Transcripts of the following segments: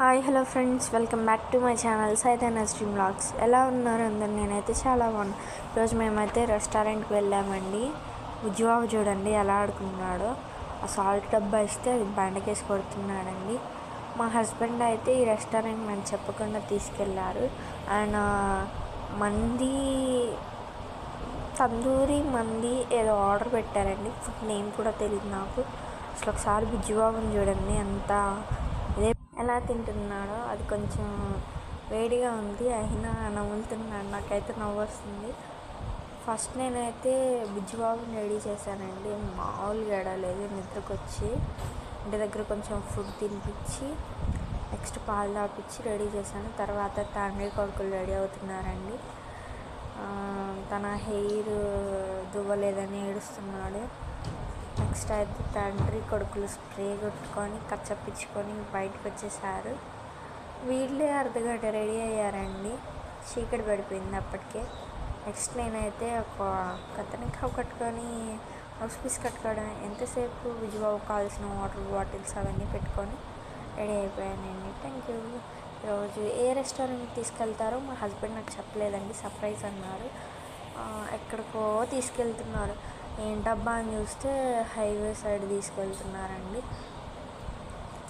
Hi hello friends, welcome back to my channel సైతానాస్ dream vlogs. ఎలా ఉన్నారు అందరు? నేనైతే చాలా బాగున్నాను. ఈరోజు మేమైతే రెస్టారెంట్కి వెళ్ళామండి. బుజ్జిబాబు చూడండి ఎలా ఆడుకున్నాడో. ఆ సాల్ట్ డబ్బా ఇస్తే అది బండకేసి కొడుతున్నాడండి. మా హస్బెండ్ అయితే ఈ రెస్టారెంట్ మేము చెప్పకుండా తీసుకెళ్ళారు. ఆయన మంది తందూరి మంది ఏదో ఆర్డర్ పెట్టారండి. ఫుడ్ నేమ్ కూడా తెలియదు నాకు. అసలు ఒకసారి బుజ్జిబాబుని చూడండి ఎంత ఎలా తింటున్నాడో. అది కొంచెం వేడిగా ఉంది, అయినా నవ్వులుతున్నాడు. నాకైతే నవ్వు వస్తుంది. ఫస్ట్ నేనైతే బుజ్జిబాబుని రెడీ చేశానండి. మామూలుగా ఏడలేదు, నిద్రకు వచ్చి ఇంటి దగ్గర కొంచెం ఫుడ్ తినిపించి నెక్స్ట్ పాలు తాపించి రెడీ చేశాను. తర్వాత తండ్రి కొడుకులు రెడీ అవుతున్నారండి. తన హెయిర్ దువ్వలేదని ఏడుస్తున్నాడు. నెక్స్ట్ అయితే తండ్రి కొడుకులు స్ప్రే కొట్టుకొని కచ్చపించుకొని బయటకు వచ్చేసారు. వీళ్ళే అర్ధగంట రెడీ అయ్యారండి. చీకటి పడిపోయింది అప్పటికే. నెక్స్ట్ నేనైతే ఒక కత్తెరకాయ కట్టుకొని నోస్ పీస్ కట్టుకోవడం, ఎంతసేపు బుజ్జిబాబు కావాల్సిన వాటర్ బాటిల్స్ అవన్నీ పెట్టుకొని రెడీ అయిపోయానండి. Thank you. ఈరోజు ఏ రెస్టారెంట్కి తీసుకెళ్తారో మా హస్బెండ్ నాకు చెప్పలేదండి, సర్ప్రైజ్ అన్నారు. ఎక్కడికో తీసుకెళ్తున్నారు. ఏంటబ్బా అని చూస్తే హైవే సైడ్ తీసుకెళ్తున్నారండి.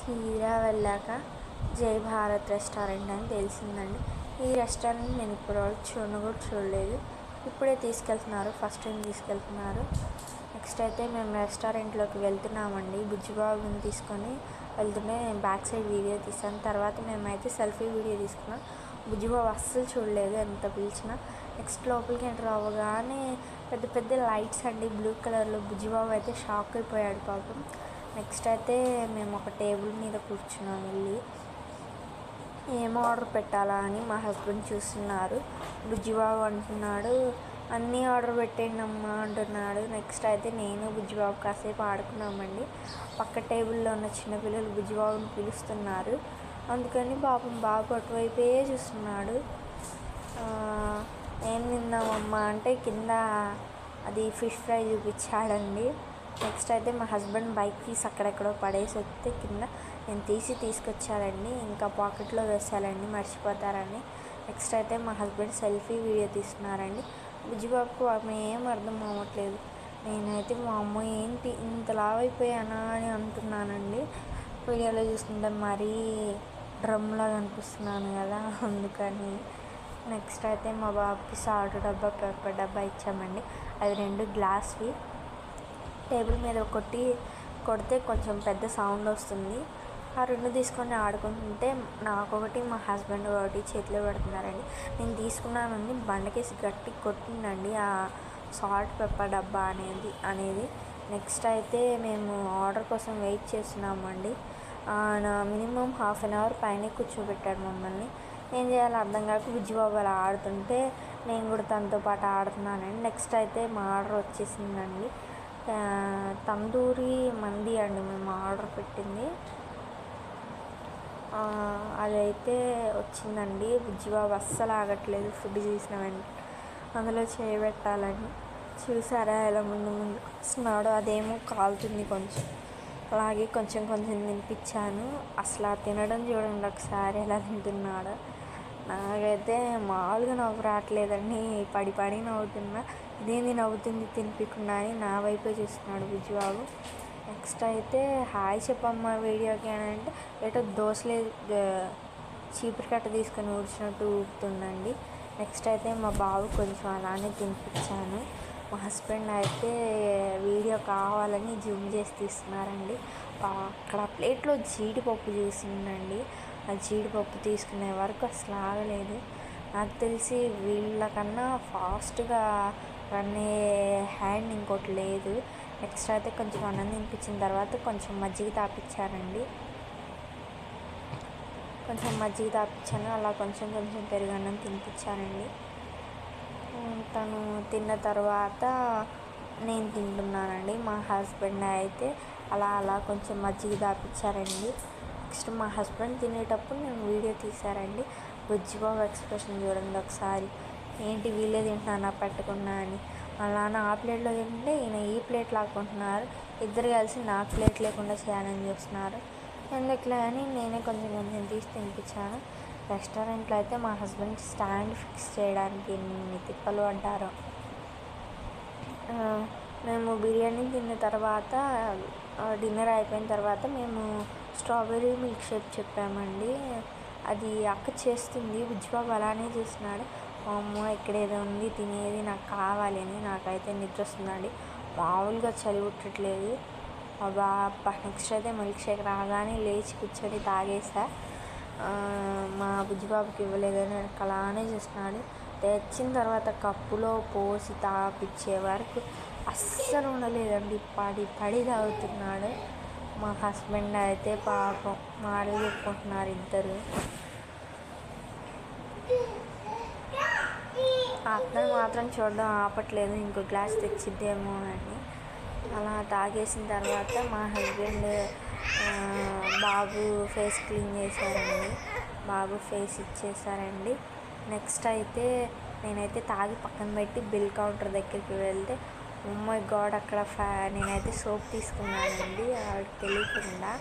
తీరా వెళ్ళాక జై భారత్ రెస్టారెంట్ అని తెలిసిందండి. ఈ రెస్టారెంట్ నేను ఇప్పుడు చూడలేదు. ఇప్పుడే తీసుకెళ్తున్నారు, ఫస్ట్ టైం తీసుకెళ్తున్నారు. నెక్స్ట్ అయితే మేము రెస్టారెంట్లోకి వెళ్తున్నామండి. బుజ్జిబాబుని తీసుకొని వెళ్తుంటే నేను బ్యాక్ సైడ్ వీడియో తీసాను. తర్వాత మేమైతే సెల్ఫీ వీడియో తీసుకున్నాం. బుజ్జిబాబు అస్సలు చూడలేదు ఎంత పిలిచినా. నెక్స్ట్ లోపలికి ఎంటర్ అవ్వగానే పెద్ద పెద్ద లైట్స్ అండి, బ్లూ కలర్లో. బుజ్జిబాబు అయితే షాక్ అయిపోయాడు పాపం. నెక్స్ట్ అయితే మేము ఒక టేబుల్ మీద కూర్చున్నాం. వెళ్ళి ఏం ఆర్డర్ పెట్టాలా అని మా హస్బెండ్ చూస్తున్నారు. బుజ్జిబాబు అంటున్నాడు, అన్నీ ఆర్డర్ పెట్టేయండి అమ్మా అంటున్నాడు. నెక్స్ట్ అయితే నేను బుజ్జిబాబు కాసేపు ఆడుకున్నామండి. పక్క టేబుల్లో ఉన్న చిన్నపిల్లలు బుజ్జిబాబుని పిలుస్తున్నారు. అందుకని పాపం బాబు అటువైపే చూస్తున్నాడు. ఏం తిందామమ్మా అంటే కింద అది ఫిష్ ఫ్రై చూపించాడండి. నెక్స్ట్ అయితే మా హస్బెండ్ బైక్ తీసి అక్కడెక్కడో పడేసి వస్తే కింద నేను తీసుకొచ్చారండి. ఇంకా పాకెట్లో వేసాలండి, మర్చిపోతారని. నెక్స్ట్ అయితే మా హస్బెండ్ సెల్ఫీ వీడియో తీస్తున్నారండి. బుజ్జిబాబుకు ఆమె ఏం అర్థం అవ్వట్లేదు. నేనైతే మా అమ్మ ఏంటి ఇంత లావైపోయానా అని అంటున్నానండి. వీడియోలో చూస్తుంటే మరీ డ్రమ్లా కనిపిస్తున్నాను కదా, అందుకని. నెక్స్ట్ అయితే మా బాబుకి సాల్ట్ డబ్బా, పెప్పర్ డబ్బా ఇచ్చామండి. అవి 2 గ్లాస్వి. టేబుల్ మీద కొడితే కొంచెం పెద్ద సౌండ్ వస్తుంది. ఆ 2 తీసుకొని ఆడుకుంటుంటే నాకొకటి మా హస్బెండ్ ఒకటి చేతిలో పెడుతున్నారండి. నేను తీసుకున్నానండి, బండకేసి గట్టి కొట్టిందండి ఆ సాల్ట్ పెప్పర్ డబ్బా అనేది. నెక్స్ట్ అయితే మేము ఆర్డర్ కోసం వెయిట్ చేస్తున్నామండి. మినిమం ½ an hour పైన కూర్చోబెట్టాడు మమ్మల్ని. ఏం చేయాలో అర్థం కాక బుజ్జిబాబు అలా ఆడుతుంటే నేను కూడా తనతో పాటు ఆడుతున్నానండి. నెక్స్ట్ అయితే మా ఆర్డర్ వచ్చేసిందండి. తందూరి మంది అండి మేము ఆర్డర్ పెట్టింది. అదైతే వచ్చిందండి. బుజ్జిబాబు అస్సలు ఆగట్లేదు ఫుడ్ చూసిన వెంటనే అందులో చేయబెట్టాలని. చూసారా ఎలా ముందు వస్తున్నాడో. అదేమో కాలుతుంది కొంచెం, అలాగే కొంచెం తినిపించాను. అసలు తినడం చూడండి ఒకసారి ఎలా తింటున్నాడో. నాకైతే మామూలుగా నవ్వు రావట్లేదండి, పడి నవ్వుతున్నా. ఇదేంది నవ్వుతుంది తినిపించకుండా అని నా వైపే చూస్తున్నాడు బుజ్జిబాబు. నెక్స్ట్ అయితే హాయ్ చెప్పమ్మా వీడియోకి అని అంటే ఏటో దోశలే చీపురు కట్ట తీసుకొని ఊడ్చినట్టు ఊపుతుందండి. నెక్స్ట్ అయితే మా బాబు కొంచెం అలానే తినిపించాను. మా హస్బెండ్ అయితే వీడియో కావాలని జూమ్ చేసి తీస్తున్నారండి. అక్కడ ప్లేట్లో జీడిపప్పు చూసిందండి. ఆ జీడిపప్పు తీసుకునే వరకు అసలు ఆగలేదు. నాకు తెలిసి వీళ్ళకన్నా ఫాస్ట్గా రన్ అయ్యే హ్యాండ్ ఇంకోటి లేదు. నెక్స్ట్ అయితే కొంచెం అన్నం తినిపించిన తర్వాత కొంచెం మజ్జిగ తాపించానండి. అలా కొంచెం పెరుగన్నం తినిపించానండి. తను తిన్న తర్వాత నేను తింటున్నానండి. మా హస్బెండ్ అయితే అలా కొంచెం మజ్జిగ తాపించారండి. నెక్స్ట్ మా హస్బెండ్ తినేటప్పుడు నేను వీడియో తీశారండి. బుజ్జిబాబు ఎక్స్ప్రెషన్ చూడండి ఒకసారి. ఏంటి వీళ్ళే తింటున్నానా పెట్టకుండా అని. అలా ఆ ప్లేట్లో తింటే ఈయన ఈ ప్లేట్ లాక్కుంటున్నారు. ఇద్దరు కలిసి నాకు ప్లేట్ లేకుండా చేయాలని చూస్తున్నారు. ఎందుకులే అని నేనే కొంచెం కొంచెం తీసి తినిపించాను. రెస్టారెంట్లో అయితే మా హస్బెండ్ స్టాండ్ ఫిక్స్ చేయడానికి ఎన్ని తిప్పలు పడ్డారో. మేము బిర్యానీ తిన్న తర్వాత డిన్నర్ అయిపోయిన తర్వాత మేము స్ట్రాబెర్రీ మిల్క్ షేక్ చెప్పామండి. అది అక్క చేస్తుంది. బుజ్జిబాబు అలానే చూస్తున్నాడు. మా అమ్మ ఇక్కడ ఏదో ఉంది తినేది నాకు కావాలి అని. నాకైతే నిద్ర వస్తుందండి, మామూలుగా చలి పుట్టట్లేదు. అబ్బా నెక్స్ట్ అయితే మిల్క్ షేక్ రాగానే లేచి కూర్చొని తాగేసా. మా బుజ్జిబాబుకి ఇవ్వలేదని అలానే చూస్తున్నాడు. తెచ్చిన తర్వాత కప్పులో పోసి తాపిచ్చే వరకు అస్సలు ఉండలేదండి, పడి తాగుతున్నాడు. మా హస్బెండ్ అయితే పాపం మాటలు చెప్పుకుంటున్నారు ఇద్దరు. అతను మాత్రం చూడడం ఆపట్లేదు, ఇంకో గ్లాస్ తెచ్చిద్దేమో అని. అలా తాగేసిన తర్వాత మా హస్బెండ్ బాబు ఫేస్ క్లీన్ చేశారండి, బాబు ఫేస్ ఇచ్చేసారండి. నెక్స్ట్ అయితే నేనైతే తాగి పక్కన పెట్టి బిల్ కౌంటర్ దగ్గరికి వెళ్తే ఓ మై గాడ్ అక్కడ నేనైతే సోప్ తీసుకున్నానండి, ఆవిడకి తెలియకుండా.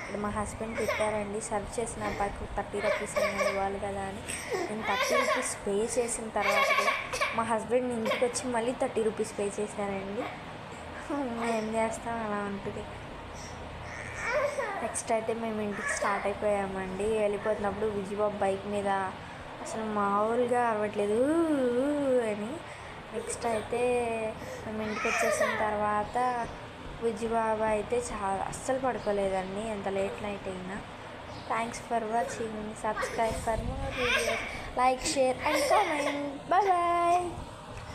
ఇక్కడ మా హస్బెండ్ తిట్టారండి, సర్వ్ చేసిన అబ్బాయికి 30 రూపీస్ ఇవ్వాలి కదా అని. నేను 30 రూపీస్ పే చేసిన తర్వాత కూడా మా హస్బెండ్ ఇంటికి వచ్చి మళ్ళీ 30 రూపీస్ పే చేశారండి. ఏం చేస్తాం, అలా ఉంటుంది. నెక్స్ట్ అయితే మేము ఇంటికి స్టార్ట్ అయిపోయామండి. వెళ్ళిపోతున్నప్పుడు విజయబాబు బైక్ మీద అసలు మామూలుగా అవ్వట్లేదు అని. నెక్స్ట్ అయితే మేము ఇంటికి వచ్చేసిన తర్వాత విజయబాబు అయితే అస్సలు పడుకోలేదండి, ఎంత లేట్ నైట్ అయినా. Thanks for watching. Subscribe for more videos. Like, share and comment. Bye bye.